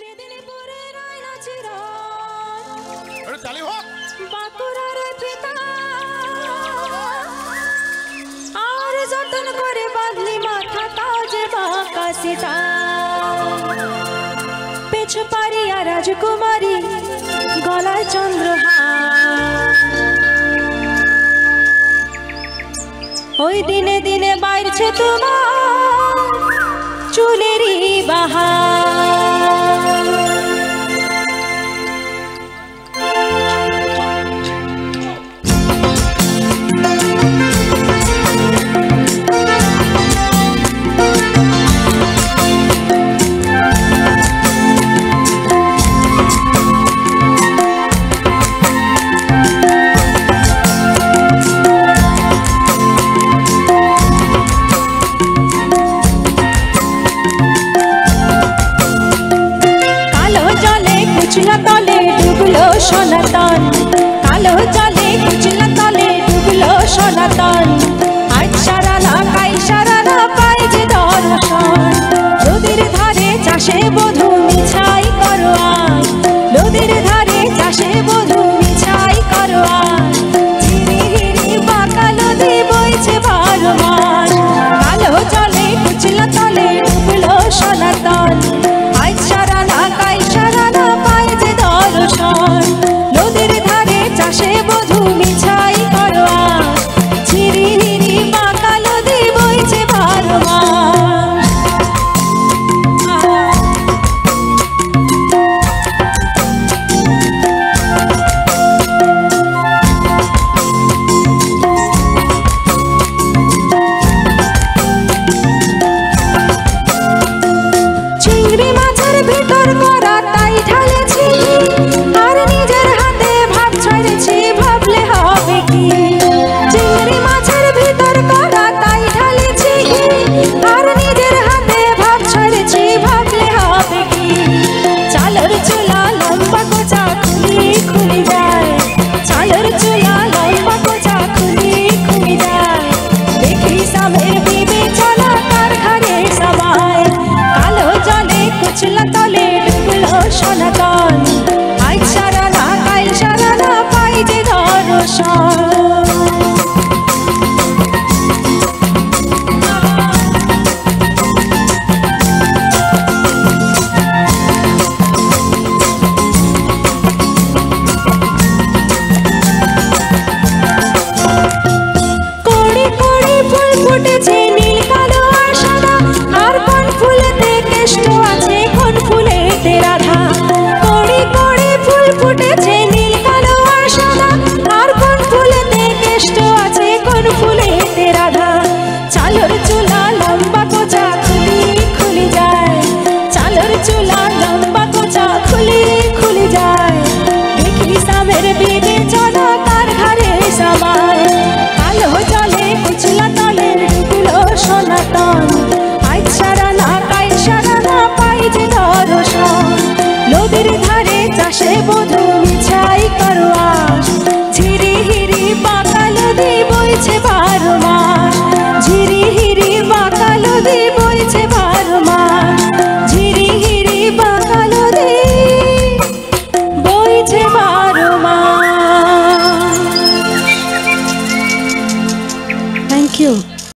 মেদিনীপুরের আয়না চিরন আরে চালি হোক বাঁকুড়ার পিতা আর যতন করে বাঁধলি মাথা তাও যে বাঁকা সীতা পেছু পারিয়া রাজকুমারী গলায় চন্দ্রহার ওই দিনে দিনে বাইরছে তোমার চুলেরই বাহার সনাতন কালো জলে কুচলা তলে ডুবলো সনাতন আজ সারা না কাই সারা না পাই যে দর্শন নদীর ধারে চাষে বধূ মিছাই করোয়ান নদীর ধারে চাষে বধূ মিছাই করোয়ান ঝিরি হিরি বাঁকা নদী বইছে বারো মাস কালো জলে কুচলা তলে ডুবলো সনাতন আজ সারা না কাই সারা না পাই যে দর্শন নদীর ধারে চাষে বধূ মিছাই করোয়ান ঝিরি হিরি বাঁকা নদী বইছে বারো মাস চিংড়ি মাছের ভিতর করা তাই ঢালেছি আর নিজের হাতে ভাব ছাড়েছি ভাবলে হবে কি চিংড়ি মাছের ভিতর করা তাই ঢালেছি আর নিজের হাতে ভাব ছাড়েছি ভাবলে হবে কি চালের চুলা লম্বা কোচা খুলি খুলি যায় চালের চুলা লম্বা কোচা খুলি খুলি যায় দেখি সামের বিবেচনা কার ঘরে সবাই কালো জলে কুচলা তলে ডুবলো সনাতন আজ সারা না কাল সারা না পাই যে দর্শন কোড়ি কোড়ি ফুল ফুটেছে নীল কালো আর সাদা আর কোন ফুলেতে কেষ্ট আছে কোন ফুলেতে রাধা কোড়ি কোড়ি ফুল ফুটেছে নীল কালো আর সাদা আর কোন ফুলেতে কেষ্ট আছে কোন ফুলেতে রাধা চালের চুলা লম্বা কোচা খুলি খুলি যায় চালের চুলা লম্বা কোচা খুলি খুলি যায় দেখি সামের বিবেচনা কার ঘরে সবাই কালো জলে কুচলা তলে ডুবলো সনাতন আজ সারা না কাই সারা না পাই যে দর্শন নদীর ধারে চাষে বধূ